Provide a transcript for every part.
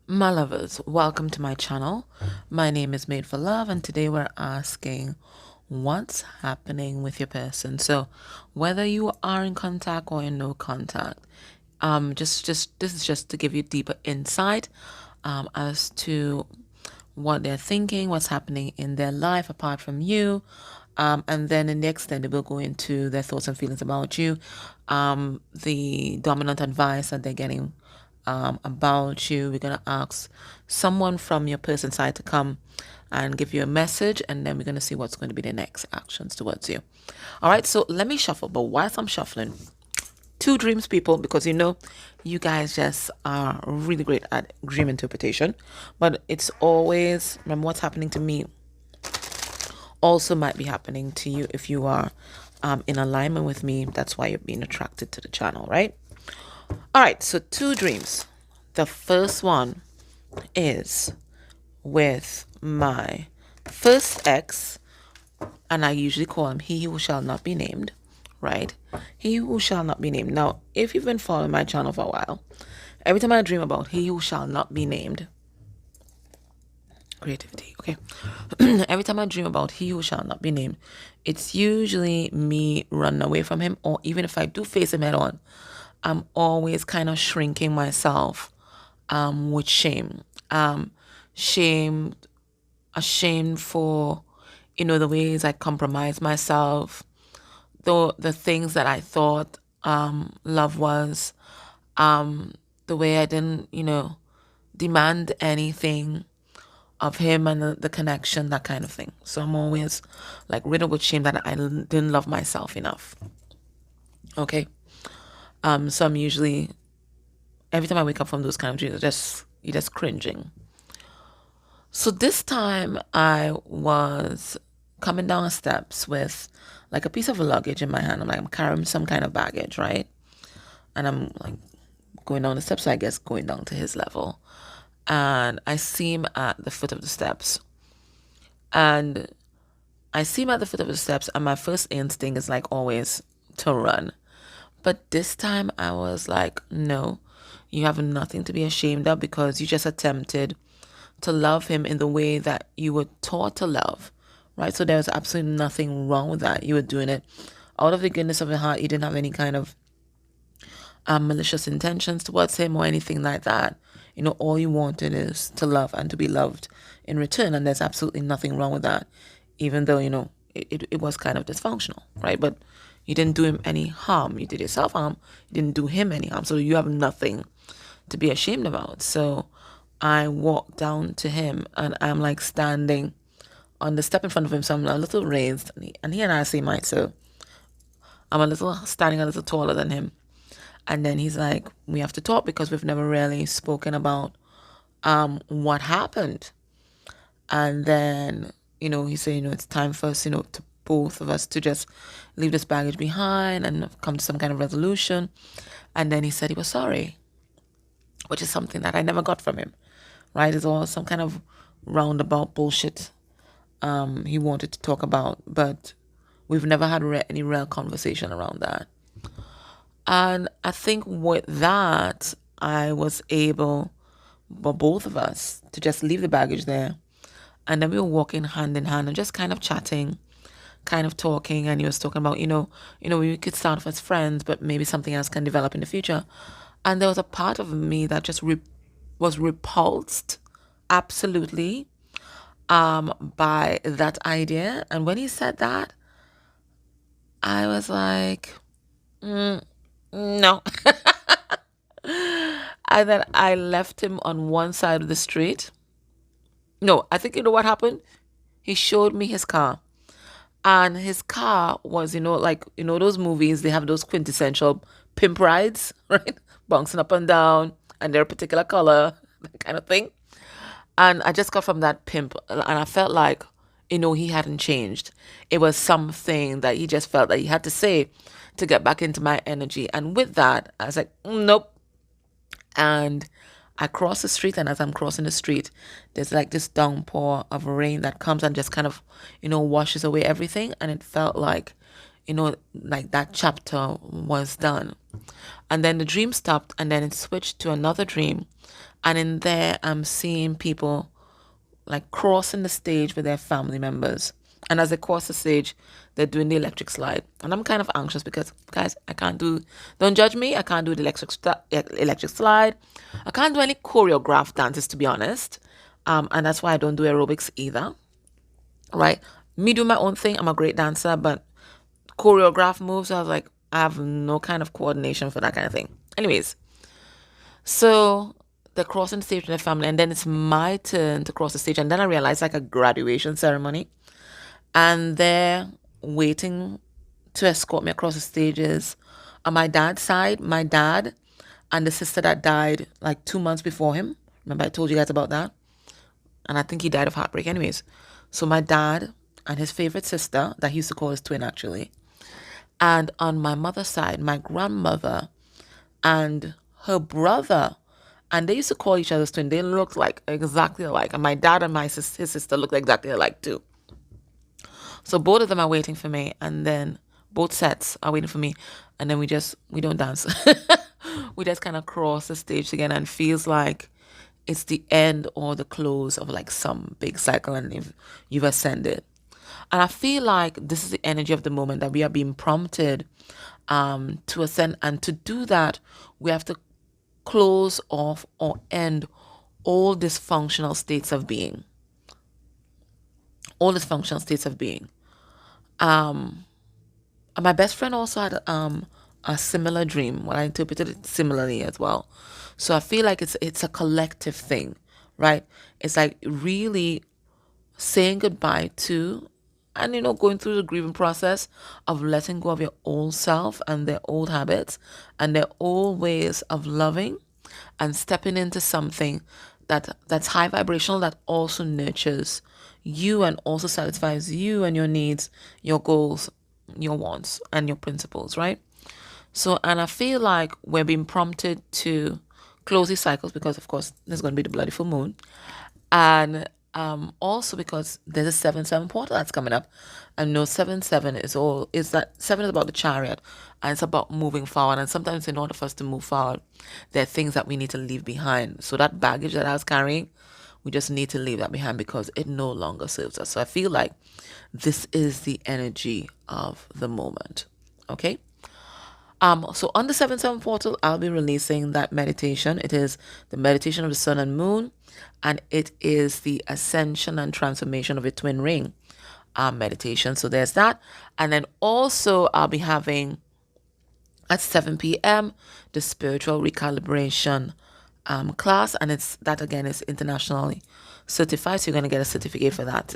My lovers, welcome to my channel. My name is Made for Love, and today we're asking what's happening with your person. So whether you are in contact or in no contact, this is just to give you deeper insight as to what they're thinking, what's happening in their life apart from you. And then in the extended, we'll go into their thoughts and feelings about you, the dominant advice that they're getting about you. We're going to ask someone from your person's side to come and give you a message, and then we're going to see what's going to be the next actions towards you. All right, so let me shuffle. But whilst I'm shuffling, two dreams, people, because you guys just are really great at dream interpretation. But it's always, remember, what's happening to me also might be happening to you if you are in alignment with me. That's why you're being attracted to the channel, right? All right, so two dreams. The first one is with my first ex, and I usually call him he who shall not be named, right? He who shall not be named. Now, if you've been following my channel for a while, every time I dream about he who shall not be named, creativity, okay? Every time I dream about he who shall not be named, it's usually me running away from him, or even if I do face him head on, I'm always kind of shrinking myself with shame. Ashamed for, the ways I compromise myself, the things that I thought love was, the way I didn't, demand anything of him and the connection, that kind of thing. So I'm always like riddled with shame that I didn't love myself enough. Okay. So I'm usually, every time I wake up from those kind of dreams, you're just cringing. So this time I was coming down the steps with like a piece of luggage in my hand. I'm carrying some kind of baggage, right? And I'm like going down the steps, so I guess going down to his level. And I see him at the foot of the steps. And my first instinct is like always to run. But this time I was like, no, you have nothing to be ashamed of, because you just attempted to love him in the way that you were taught to love, right? So there was absolutely nothing wrong with that. You were doing it out of the goodness of your heart. You didn't have any kind of malicious intentions towards him or anything like that. All you wanted is to love and to be loved in return. And there's absolutely nothing wrong with that, even though, it was kind of dysfunctional, right? But you didn't do him any harm. You did yourself harm. You didn't do him any harm. So you have nothing to be ashamed about. So I walked down to him, and I'm like standing on the step in front of him. So I'm a little raised, and he and I are same height. So I'm standing a little taller than him. And then he's like, we have to talk, because we've never really spoken about what happened. And then, he said, it's time for us, to both of us to just leave this baggage behind and come to some kind of resolution. And then he said he was sorry, which is something that I never got from him, right? It's all some kind of roundabout bullshit he wanted to talk about, but we've never had any real conversation around that. And I think with that, I was able, for both of us, to just leave the baggage there. And then we were walking hand in hand and just kind of chatting, kind of talking. And he was talking about, we could start off as friends, but maybe something else can develop in the future. And there was a part of me that just was repulsed, absolutely, by that idea. And when he said that, I was like, no. And then I left him on one side of the street. No, I think what happened? He showed me his car. And his car was, those movies, they have those quintessential pimp rides, right? Bouncing up and down, and they're a particular color, that kind of thing. And I just got from that pimp, and I felt like, he hadn't changed. It was something that he just felt that he had to say to get back into my energy. And with that, I was like, nope. And I cross the street, and as I'm crossing the street, there's like this downpour of rain that comes and just kind of, washes away everything. And it felt like, like that chapter was done. And then the dream stopped, and then it switched to another dream. And in there, I'm seeing people like crossing the stage with their family members. And as they cross the stage, they're doing the electric slide. And I'm kind of anxious because, guys, don't judge me. I can't do the electric slide. I can't do any choreographed dances, to be honest. And that's why I don't do aerobics either. Right? Me do my own thing. I'm a great dancer, but choreographed moves, I was like, I have no kind of coordination for that kind of thing. Anyways, so they're crossing the stage with their family, and then it's my turn to cross the stage. And then I realized like a graduation ceremony. And they're waiting to escort me across the stages. On my dad's side, my dad and the sister that died like 2 months before him. Remember I told you guys about that? And I think he died of heartbreak. Anyways, so my dad and his favorite sister, that he used to call his twin actually. And on my mother's side, my grandmother and her brother, and they used to call each other's twin. They looked like exactly alike. And my dad and his sister looked exactly alike too. So both of them are waiting for me, and then both sets are waiting for me, and then we don't dance. We just kind of cross the stage again, and feels like it's the end or the close of like some big cycle, and you've ascended. And I feel like this is the energy of the moment, that we are being prompted to ascend, and to do that, we have to close off or end all dysfunctional states of being. All dysfunctional states of being. And my best friend also had a similar dream. Well, I interpreted it similarly as well. So I feel like it's a collective thing, right? It's like really saying goodbye to, and going through the grieving process of letting go of your old self and their old habits and their old ways of loving, and stepping into something that's high vibrational, that also nurtures you and also satisfies you and your needs, your goals, your wants, and your principles, right? So, and I feel like we're being prompted to close these cycles because, of course, there's going to be the bloody full moon. And also because there's a 7-7 portal that's coming up. And no, 7-7 is that 7 is about the chariot, and it's about moving forward. And sometimes in order for us to move forward, there are things that we need to leave behind. So that baggage that I was carrying, we just need to leave that behind because it no longer serves us. So I feel like this is the energy of the moment. Okay. So on the 7-7 portal, I'll be releasing that meditation. It is the meditation of the sun and moon, and it is the ascension and transformation of a twin ring meditation. So there's that. And then also I'll be having at 7 p.m. the spiritual recalibration class, and it's that again is internationally certified, so you're going to get a certificate for that.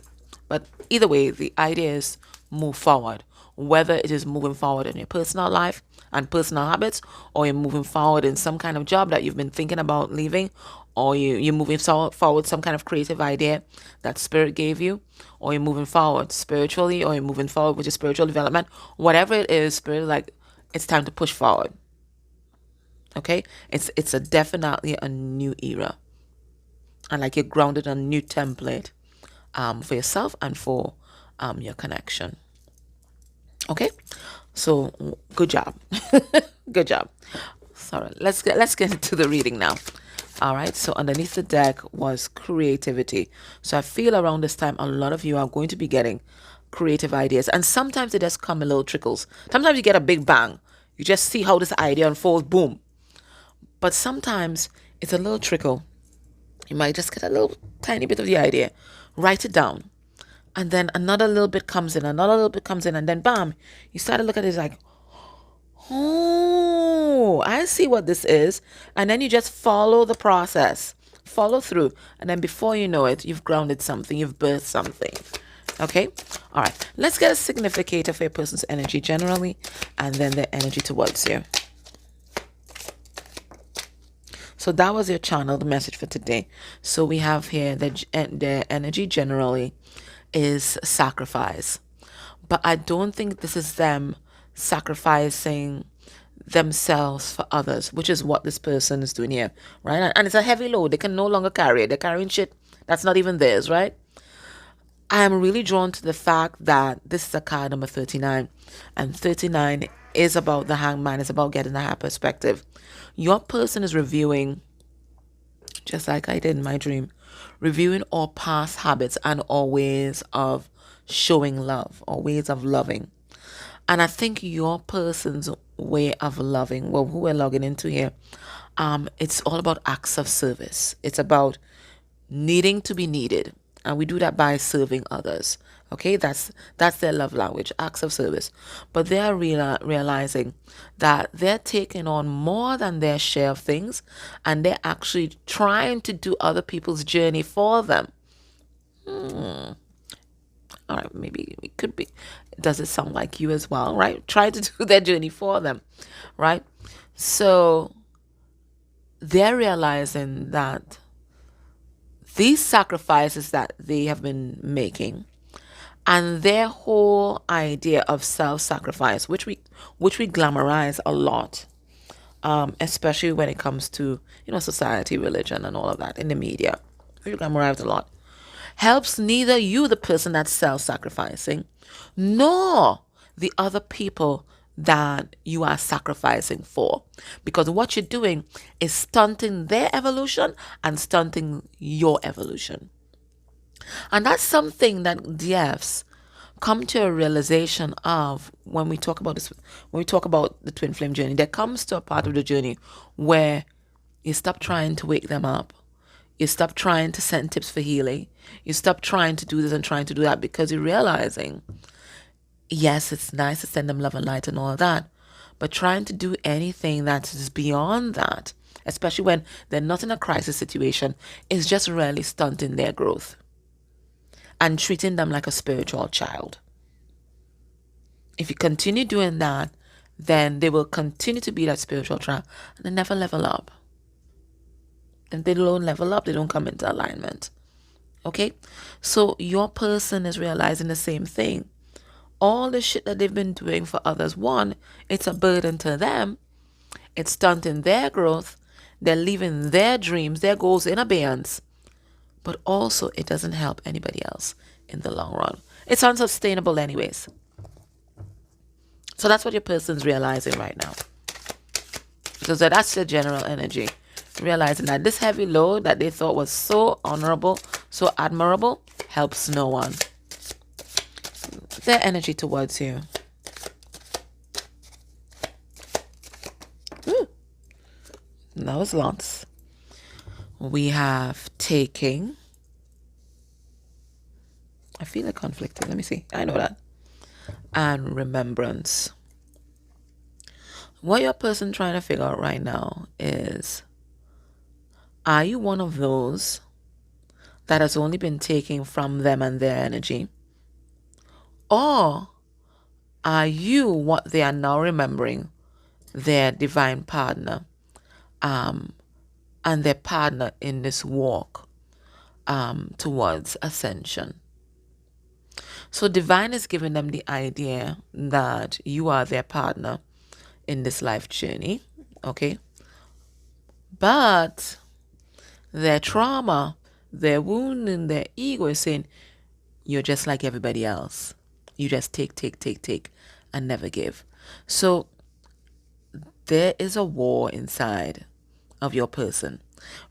But either way, the idea is move forward, whether it is moving forward in your personal life and personal habits, or you're moving forward in some kind of job that you've been thinking about leaving, or you're moving forward some kind of creative idea that spirit gave you, or you're moving forward spiritually, or you're moving forward with your spiritual development. Whatever it is, spirit, like, it's time to push forward. Okay, it's definitely a new era, and like you're grounded on a new template for yourself and for your connection. Okay, so good job. Good job. Sorry, let's get into the reading now. All right, so underneath the deck was creativity. So I feel around this time a lot of you are going to be getting creative ideas, and sometimes they just come in little trickles. Sometimes you get a big bang, you just see how this idea unfolds, boom. But sometimes it's a little trickle. You might just get a little tiny bit of the idea, write it down, and then another little bit comes in, another little bit comes in, and then bam, you start to look at it like, oh, I see what this is. And then you just follow the process, follow through, and then before you know it, you've grounded something, you've birthed something. Okay, all right, let's get a significator for a person's energy generally, and then their energy towards you. So that was your channeled message for today. So we have here the energy generally is sacrifice. But I don't think this is them sacrificing themselves for others, which is what this person is doing here, right? And it's a heavy load. They can no longer carry it. They're carrying shit that's not even theirs, right? I am really drawn to the fact that this is a card number 39, and 39 is about the hangman. It's about getting a higher perspective. Your person is reviewing, just like I did in my dream, reviewing all past habits and all ways of showing love or ways of loving. And I think your person's way of loving, well, who we're logging into here, it's all about acts of service. It's about needing to be needed, and we do that by serving others. Okay, that's their love language, acts of service. But they're realizing that they're taking on more than their share of things, and they're actually trying to do other people's journey for them. All right, maybe it could be. Does it sound like you as well, right? Try to do their journey for them, right? So they're realizing that these sacrifices that they have been making, and their whole idea of self-sacrifice, which we glamorize a lot, especially when it comes to society, religion, and all of that in the media. We glamorize a lot. Helps neither you, the person that's self-sacrificing, nor the other people that you are sacrificing for, because what you're doing is stunting their evolution and stunting your evolution. And that's something that DFs come to a realization of when we talk about this, when we talk about the twin flame journey. There comes to a part of the journey where you stop trying to wake them up. You stop trying to send tips for healing. You stop trying to do this and trying to do that, because you're realizing, yes, it's nice to send them love and light and all of that, but trying to do anything that is beyond that, especially when they're not in a crisis situation, is just really stunting their growth and treating them like a spiritual child. If you continue doing that, then they will continue to be that spiritual child and they never level up. And they don't level up, they don't come into alignment. Okay? So your person is realizing the same thing. All the shit that they've been doing for others, one, it's a burden to them. It's stunting their growth. They're leaving their dreams, their goals in abeyance. But also, it doesn't help anybody else in the long run. It's unsustainable anyways. So that's what your person's realizing right now. Because that's the general energy. Realizing that this heavy load that they thought was so honorable, so admirable, helps no one. Their energy towards you. Ooh. That was lots. We have taking. I feel like conflicted. Let me see. I know that. And remembrance. What your person trying to figure out right now is, are you one of those that has only been taking from them and their energy? Or are you what they are now remembering, their divine partner, and their partner in this walk towards ascension? So divine is giving them the idea that you are their partner in this life journey, okay? But their trauma, their wound, and their ego is saying, you're just like everybody else. You just take, and never give. So there is a war inside of your person.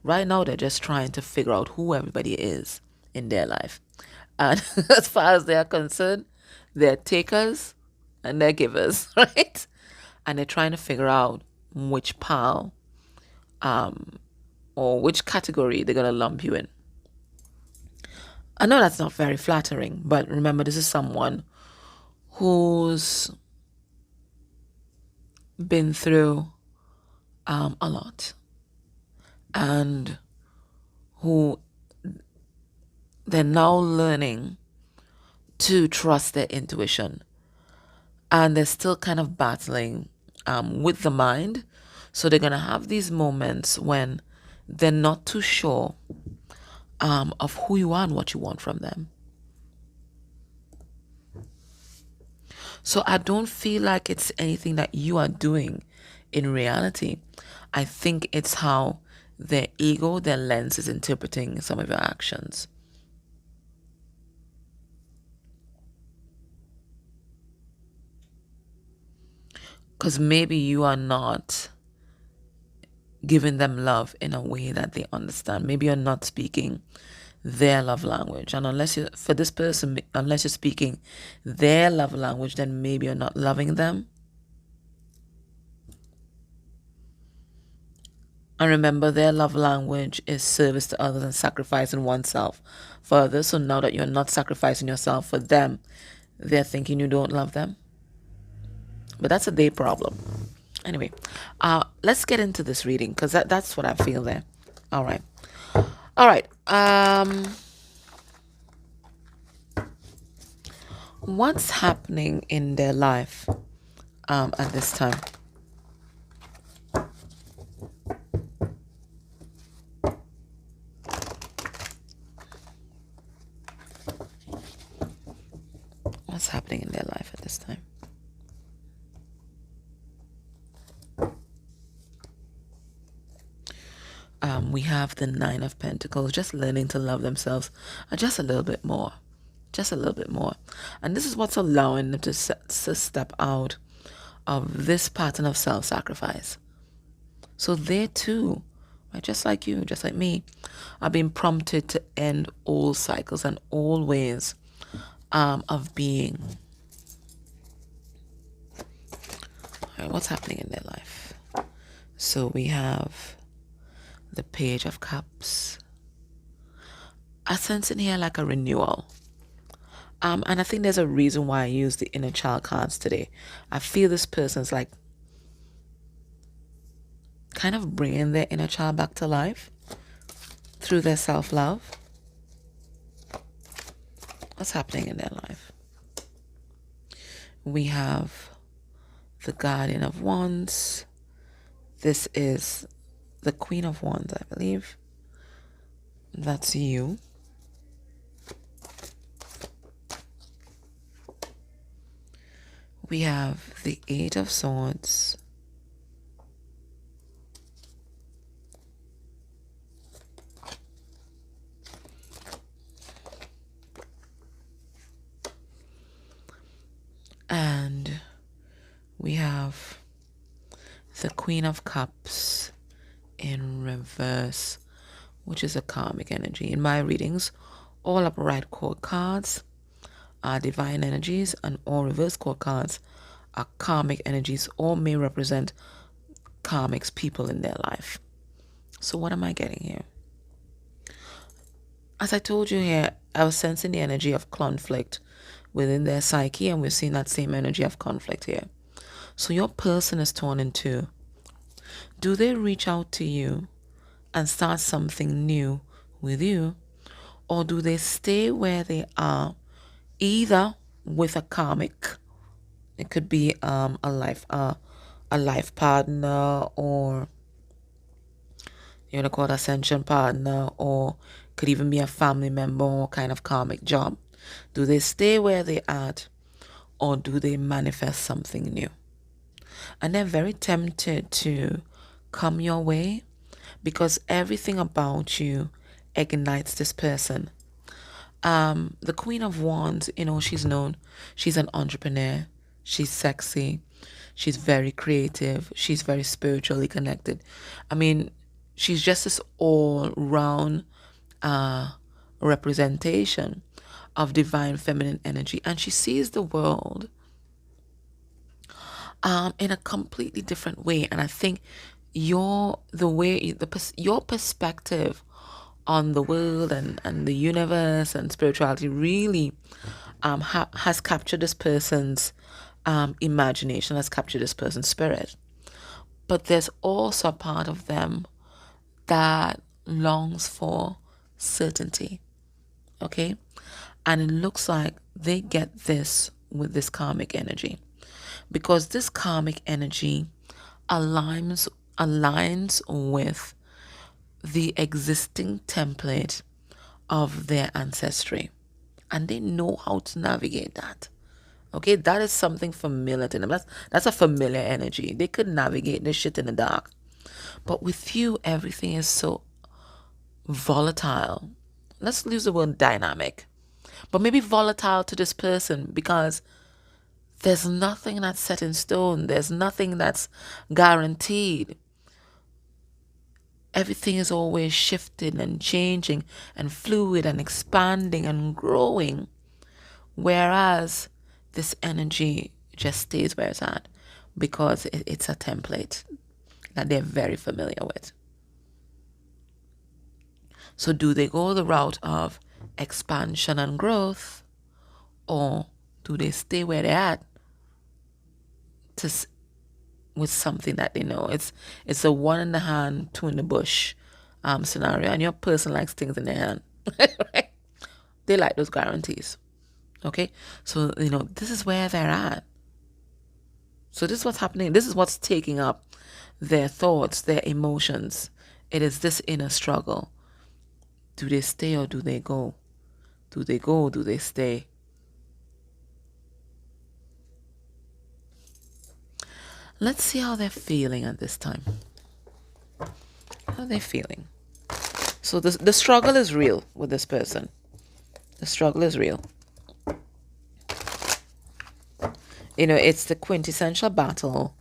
Right now, they're just trying to figure out who everybody is in their life. And as far as they're concerned, they're takers and they're givers, right? And they're trying to figure out which pile or which category they're going to lump you in. I know that's not very flattering, but remember, this is someone who's been through a lot, and who they're now learning to trust their intuition, and they're still kind of battling with the mind. So they're going to have these moments when they're not too sure of who you are and what you want from them. So I don't feel like it's anything that you are doing In reality, I think it's how their ego, their lens is interpreting some of your actions. Because maybe you are not giving them love in a way that they understand. Maybe you're not speaking their love language. And unless you, for this person, unless you're speaking their love language, then maybe you're not loving them. And remember, their love language is service to others and sacrificing oneself for others. So now that you're not sacrificing yourself for them, they're thinking you don't love them. But that's a day problem. Anyway, let's get into this reading because that's what I feel there. All right. All right. What's happening in their life at this time? What's happening in their life at this time? We have the Nine of Pentacles, just learning to love themselves just a little bit more. Just a little bit more. And this is what's allowing them to step out of this pattern of self-sacrifice. So they too, right, just like you, just like me, are being prompted to end old cycles and old ways of being. All right, what's happening in their life? So we have the Page of Cups. I sense in here like a renewal. And I think there's a reason why I use the inner child cards today. I feel this person's like kind of bringing their inner child back to life through their self-love. What's happening in their life? We have the Guardian of Wands. This is the Queen of Wands, I believe. That's you. We have the Eight of Swords. And we have the Queen of Cups in reverse, which is a karmic energy. In my readings, all upright court cards are divine energies and all reverse court cards are karmic energies or may represent karmics, people in their life. So what am I getting here? As I told you here, I was sensing the energy of conflict within their psyche, and we're seeing that same energy of conflict here. So your person is torn in two. Do they reach out to you and start something new with you, or do they stay where they are, either with a karmic, it could be a life partner, or you want to call it ascension partner, or could even be a family member or kind of karmic job. Do they stay where they at, or do they manifest something new? And they're very tempted to come your way because everything about you ignites this person. The Queen of Wands, she's known. She's an entrepreneur. She's sexy. She's very creative. She's very spiritually connected. I mean, she's just this all-round representation of divine feminine energy. And she sees the world in a completely different way. And I think your perspective on the world and the universe and spirituality really has captured this person's imagination, has captured this person's spirit. But there's also a part of them that longs for certainty. Okay? And it looks like they get this with this karmic energy. Because this karmic energy aligns with the existing template of their ancestry. And they know how to navigate that. Okay, that is something familiar to them. That's a familiar energy. They could navigate this shit in the dark. But with you, everything is so volatile. Let's use the word dynamic. But maybe volatile to this person because there's nothing that's set in stone. There's nothing that's guaranteed. Everything is always shifting and changing and fluid and expanding and growing. Whereas this energy just stays where it's at because it's a template that they're very familiar with. So do they go the route of expansion and growth, or do they stay where they're at with something that they know? It's a one in the hand, two in the bush scenario, and your person likes things in their hand. Right? They like those guarantees. Okay, so this is where they're at. So this is what's happening. This is what's taking up their thoughts, their emotions. It is this inner struggle. Do they stay or do they go? Do they go or do they stay? Let's see how they're feeling at this time. How they're feeling. So the struggle is real with this person. The struggle is real. It's the quintessential battle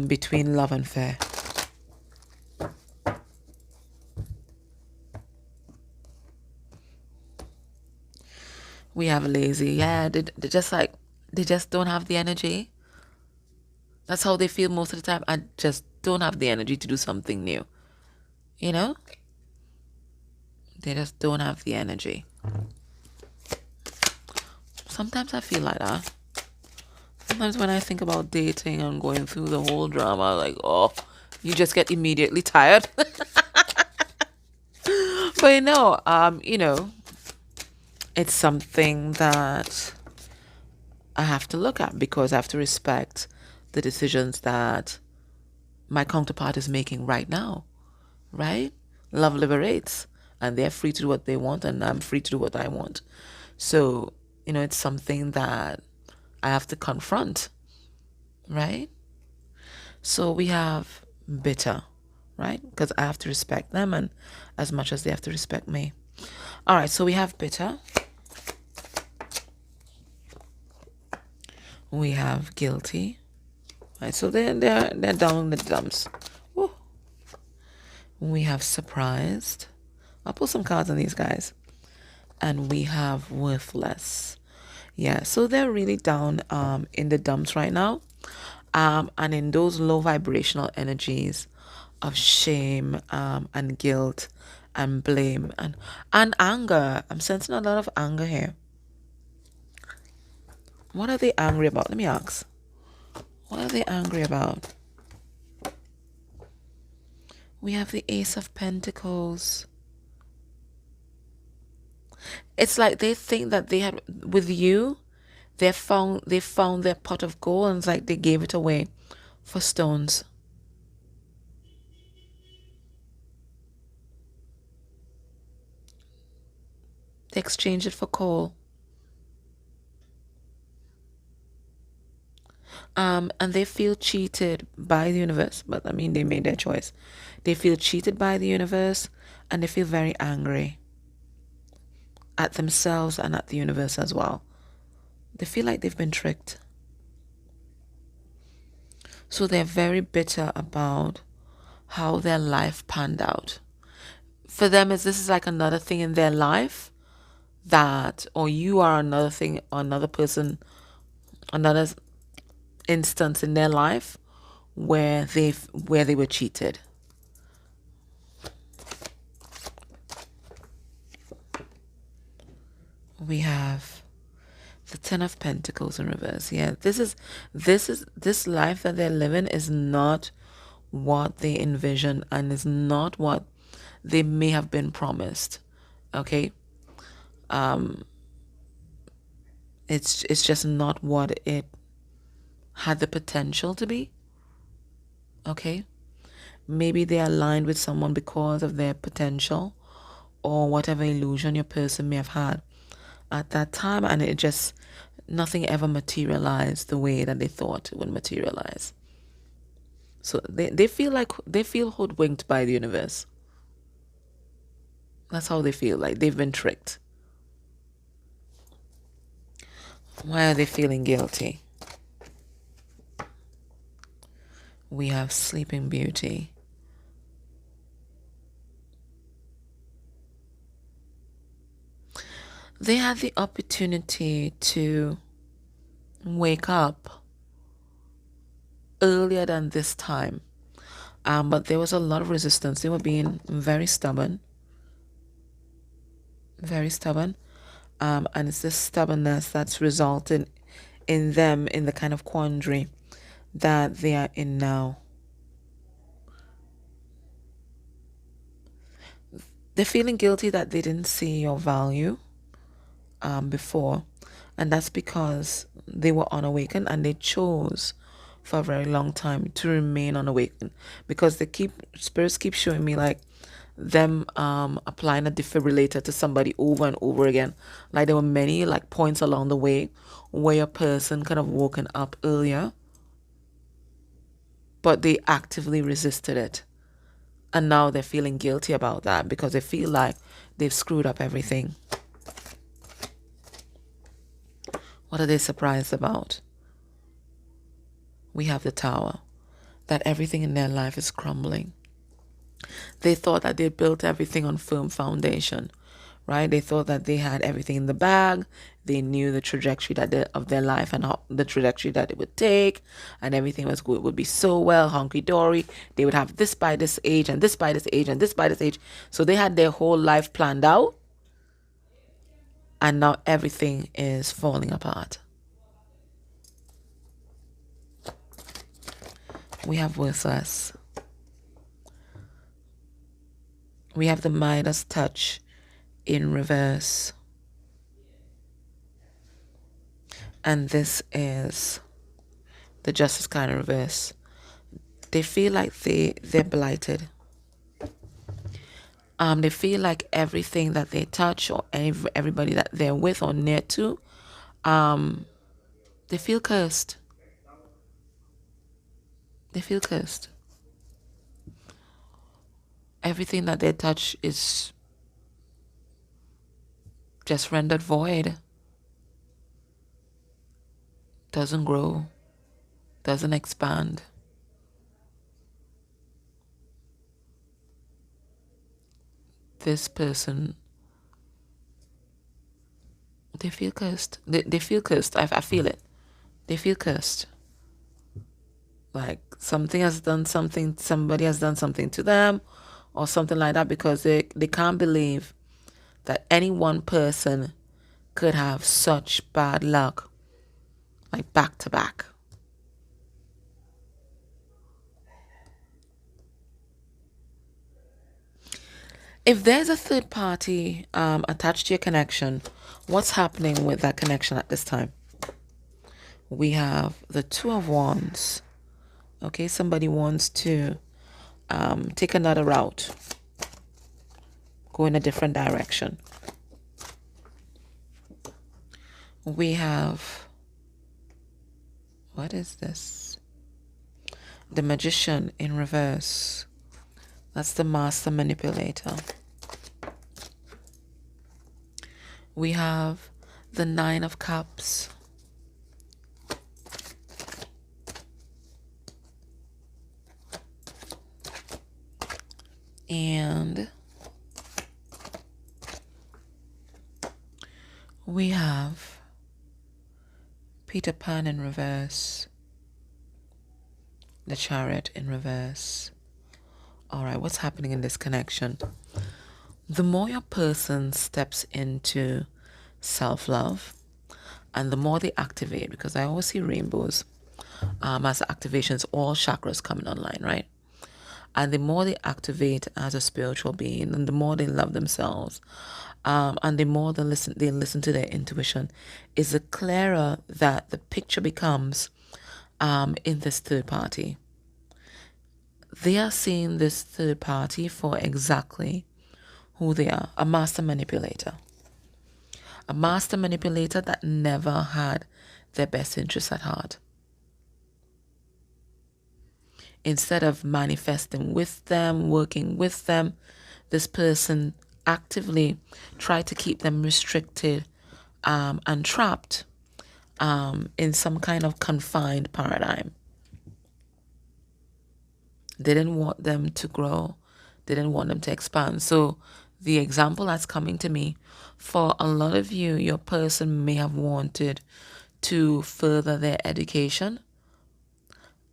between love and fear. We have lazy. Yeah, they just don't have the energy. That's how they feel most of the time. I just don't have the energy to do something new. They just don't have the energy. Sometimes I feel like that. Sometimes when I think about dating and going through the whole drama, like, oh, you just get immediately tired. But it's something that I have to look at because I have to respect the decisions that my counterpart is making right now, right? Love liberates, and they're free to do what they want, and I'm free to do what I want. So, it's something that I have to confront, right? So we have bitter, right? Because I have to respect them and as much as they have to respect me. All right, so we have bitter. We have guilty. Right, so they're down in the dumps. Woo. We have surprised. I'll put some cards on these guys. And we have worthless. Yeah, so they're really down in the dumps right now. And in those low vibrational energies of shame and guilt and blame and anger. I'm sensing a lot of anger here. What are they angry about? Let me ask. What are they angry about? We have the Ace of Pentacles. It's like they think that they had, with you, they found their pot of gold, and it's like they gave it away for stones. They exchanged it for coal. And they feel cheated by the universe, but I mean, they made their choice. They feel cheated by the universe, and they feel very angry at themselves and at the universe as well. They feel like they've been tricked. So they're very bitter about how their life panned out. For them, this is like another thing in their life that, or you are another thing, or another person, another instance in their life where they were cheated. We have the Ten of Pentacles in reverse. Yeah, this life that they're living is not what they envision and is not what they may have been promised. Okay, it's just not what it had the potential to be. Okay, maybe they aligned with someone because of their potential or whatever illusion your person may have had at that time, and it just nothing ever materialized the way that they thought it would materialize. So they feel hoodwinked by the universe. That's how they feel, like they've been tricked. Why are they feeling guilty? We have Sleeping Beauty. They had the opportunity to wake up earlier than this time. But there was a lot of resistance. They were being very stubborn. Very stubborn. And it's this stubbornness that's resulted in them in the kind of quandary that they are in now. They're feeling guilty that they didn't see your value before. And that's because they were unawakened and they chose for a very long time to remain unawakened, because spirits keep showing me like them applying a defibrillator to somebody over and over again. Like there were many like points along the way where a person could have woken up earlier, but they actively resisted it. And now they're feeling guilty about that because they feel like they've screwed up everything. What are they surprised about? We have the Tower, that everything in their life is crumbling. They thought that they built everything on firm foundation, right? They thought that they had everything in the bag. They knew the trajectory of their life and the trajectory that it would take, and everything was good. It would be so well, hunky-dory. They would have this by this age, and this by this age, and this by this age. So they had their whole life planned out, and now everything is falling apart. We have Worthless. We have the Midas Touch in reverse. And this is the Justice card in reverse. They feel like they're blighted. They feel like everything that they touch or everybody that they're with or near to, they feel cursed. They feel cursed. Everything that they touch is just rendered void. Doesn't grow. Doesn't expand. This person, they feel cursed. They feel cursed. I feel it. They feel cursed. Like somebody has done something to them or something like that, because they can't believe that any one person could have such bad luck, like back to back. If there's a third party attached to your connection, what's happening with that connection at this time? We have the Two of Wands. Okay, somebody wants to take another route, go in a different direction. We have, what is this? The Magician in reverse. That's the Master Manipulator. We have the Nine of Cups. And we have Peter Pan in reverse. The Chariot in reverse. All right, what's happening in this connection? The more your person steps into self-love and the more they activate, because I always see rainbows as activations, all chakras coming online, right? And the more they activate as a spiritual being, and the more they love themselves, and the more they listen to their intuition, is the clearer that the picture becomes in this third party. They are seeing this third party for exactly who they are, a master manipulator. A master manipulator that never had their best interests at heart. Instead of manifesting with them, working with them, this person actively tried to keep them restricted and trapped in some kind of confined paradigm. They didn't want them to grow. They didn't want them to expand. So the example that's coming to me, for a lot of you, your person may have wanted to further their education.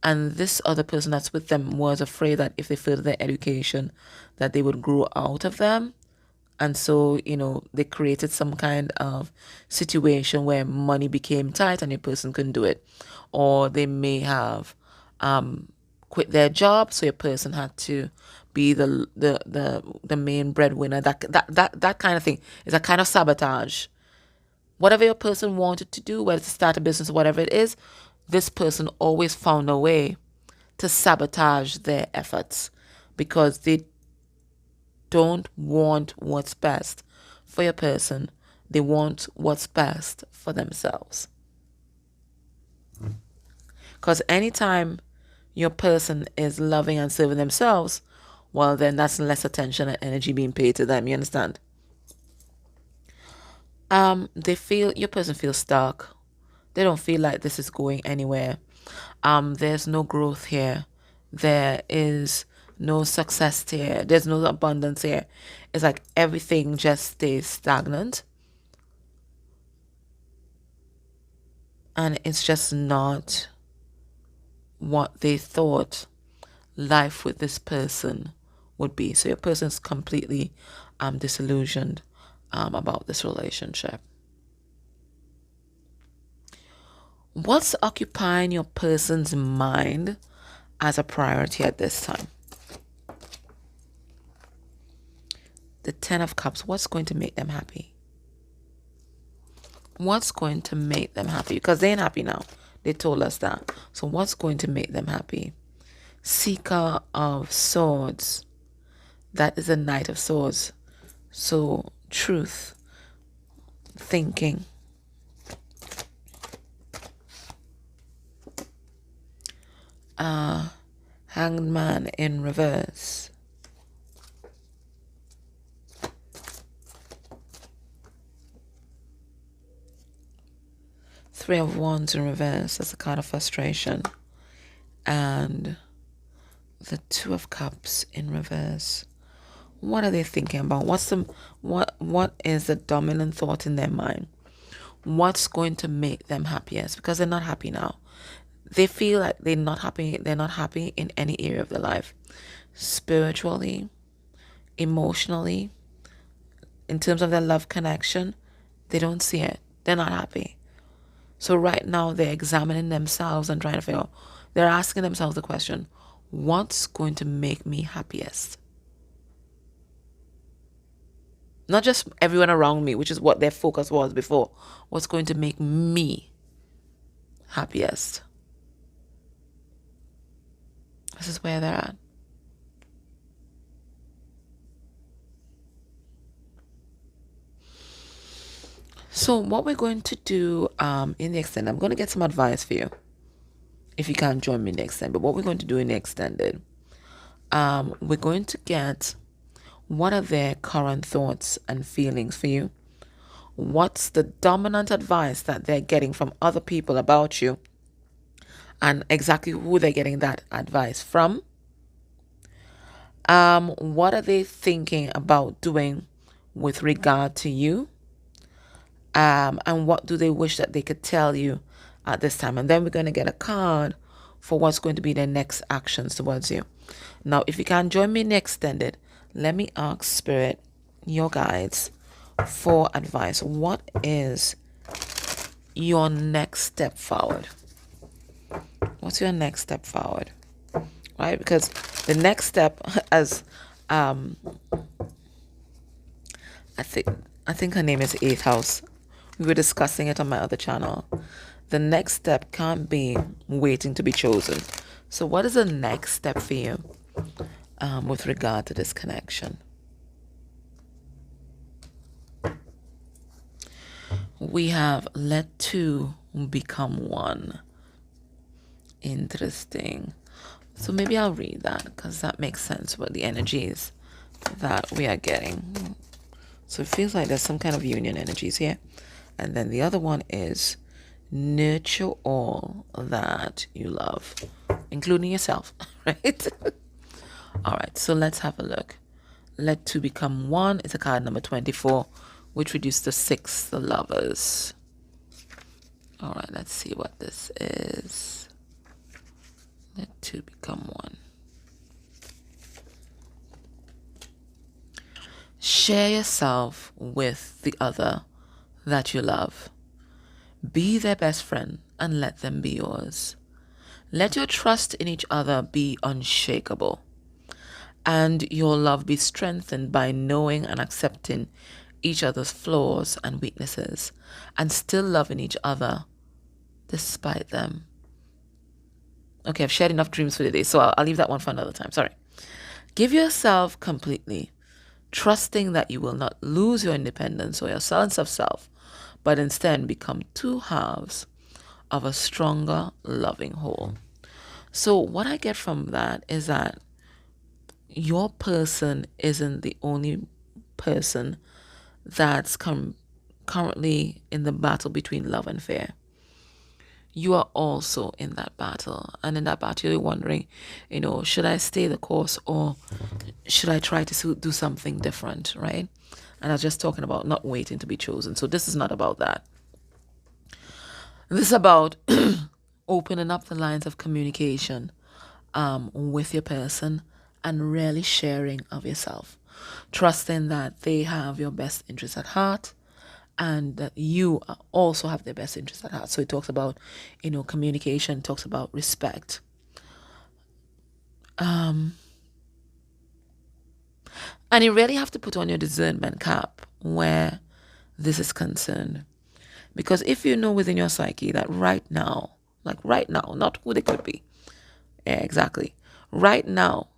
And this other person that's with them was afraid that if they further their education, that they would grow out of them. And so, they created some kind of situation where money became tight and your person couldn't do it. Or they may have quit their job, so your person had to be the main breadwinner. That kind of thing is a kind of sabotage. Whatever your person wanted to do, whether to start a business or whatever it is, this person always found a way to sabotage their efforts because they don't want what's best for your person. They want what's best for themselves. Because anytime your person is loving and serving themselves, well, then that's less attention and energy being paid to them. You understand? Your person feels stuck. They don't feel like this is going anywhere. There's no growth here. There is no success here. There's no abundance here. It's like everything just stays stagnant. And it's just not what they thought life with this person would be. So your person's completely disillusioned about this relationship. What's occupying your person's mind as a priority at this time? The Ten of Cups. What's going to make them happy? What's going to make them happy? Because they ain't happy now. They told us that. So what's going to make them happy? Seeker of Swords. That is a Knight of Swords. So truth, thinking. Hanged Man in reverse. Three of Wands in reverse. That's a card of frustration. And the Two of Cups in reverse. What are they thinking about? What is the dominant thought in their mind? What's going to make them happiest? Because they're not happy now. They feel like they're not happy in any area of their life. Spiritually, emotionally, in terms of their love connection, they don't see it. They're not happy. So right now they're examining themselves and trying to figure out, they're asking themselves the question, what's going to make me happiest? Not just everyone around me, which is what their focus was before. What's going to make me happiest? This is where they're at. So what we're going to do in the extended, I'm going to get some advice for you if you can't join me in the extended. But what we're going to do in the extended, we're going to get what are their current thoughts and feelings for you. What's the dominant advice that they're getting from other people about you, and exactly who they're getting that advice from. What are they thinking about doing with regard to you? And what do they wish that they could tell you at this time? And then we're going to get a card for what's going to be their next actions towards you. Now, if you can't join me in the extended, let me ask Spirit, your guides, for advice. What is your next step forward? What's your next step forward? Right? Because the next step, as I think her name is Eighth House. We were discussing it on my other channel. The next step can't be waiting to be chosen. So what is the next step for you with regard to this connection? We have let two become one. Interesting. So maybe I'll read that because that makes sense with the energies that we are getting. So it feels like there's some kind of union energies here. And then the other one is nurture all that you love, including yourself, right? All right, so let's have a look. Let two become one is a card number 24, which reduced to 6, the Lovers. All right, let's see what this is. Let two become one. Share yourself with the other that you love. Be their best friend and let them be yours. Let your trust in each other be unshakable, and your love be strengthened by knowing and accepting each other's flaws and weaknesses, and still loving each other despite them. Okay, I've shared enough dreams for today, so I'll leave that one for another time. Sorry. Give yourself completely, trusting that you will not lose your independence or your sense of self, but instead become two halves of a stronger, loving whole. So what I get from that is that your person isn't the only person that's currently in the battle between love and fear. You are also in that battle. And in that battle, you're wondering, should I stay the course or should I try to do something different, right? And I was just talking about not waiting to be chosen. So this is not about that. This is about opening up the lines of communication with your person and really sharing of yourself. Trusting that they have your best interests at heart and that you also have their best interests at heart. So it talks about, communication, talks about respect. And you really have to put on your discernment cap where this is concerned. Because if you know within your psyche that right now, not who they could be. Yeah, exactly. Right now,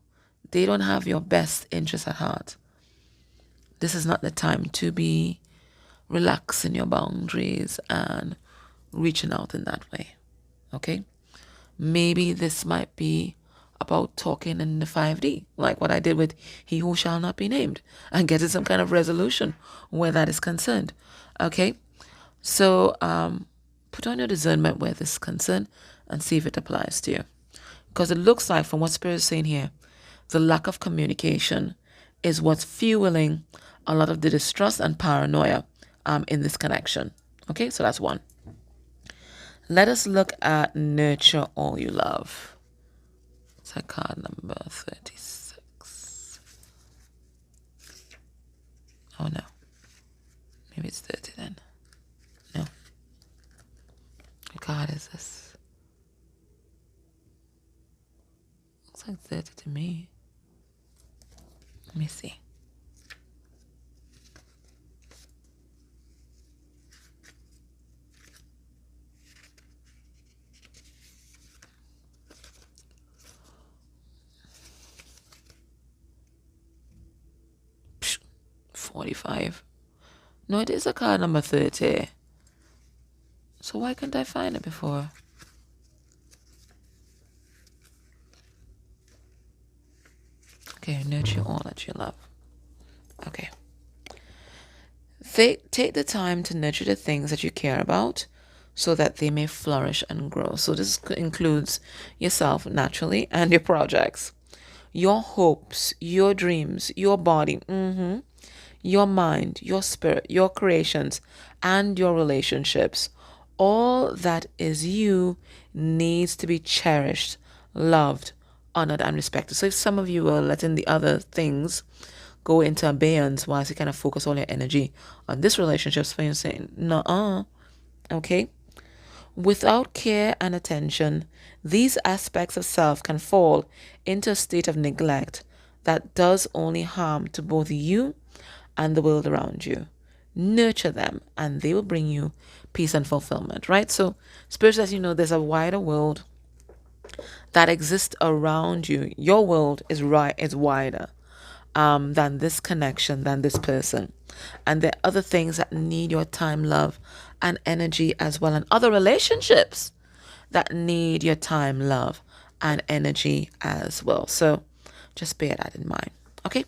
they don't have your best interests at heart. This is not the time to be relaxing your boundaries and reaching out in that way. Okay? Maybe this might be about talking in the 5D, like what I did with He Who Shall Not Be Named, and getting some kind of resolution where that is concerned. Okay? So put on your discernment where this is concerned and see if it applies to you. Because it looks like, from what Spirit is saying here, the lack of communication is what's fueling a lot of the distrust and paranoia in this connection. Okay, so that's one. Let us look at nurture all you love. It's a card number 36. Oh no. Maybe it's 30 then. No. What card is this? Looks like 30 to me. Let me see. Psh, 45. No, it is a card number 30. So why couldn't I find it before? Okay, nurture all that you love. Okay. Take the time to nurture the things that you care about so that they may flourish and grow. So this includes yourself naturally and your projects, your hopes, your dreams, your body, your mind, your spirit, your creations, and your relationships. All that is you needs to be cherished, loved, honored, and respected. So if some of you are letting the other things go into abeyance whilst you kind of focus all your energy on this relationship, so you're saying, nuh-uh, okay? Without care and attention, these aspects of self can fall into a state of neglect that does only harm to both you and the world around you. Nurture them and they will bring you peace and fulfillment, right? So Spirit says, there's a wider world that exists around you. Your world is wider than this connection, than this person. And there are other things that need your time, love, and energy as well. And other relationships that need your time, love, and energy as well. So just bear that in mind. Okay.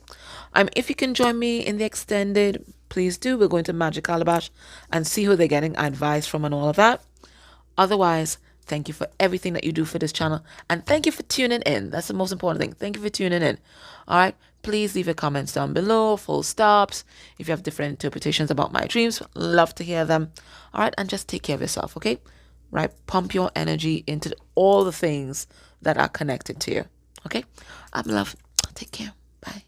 If you can join me in the extended, please do. We're going to Magic Calabash and see who they're getting advice from and all of that. Otherwise, thank you for everything that you do for this channel. And thank you for tuning in. That's the most important thing. Thank you for tuning in. All right. Please leave your comments down below, full stops. If you have different interpretations about my dreams, love to hear them. All right. And just take care of yourself. Okay. Right. Pump your energy into all the things that are connected to you. Okay. I'm love. Take care. Bye.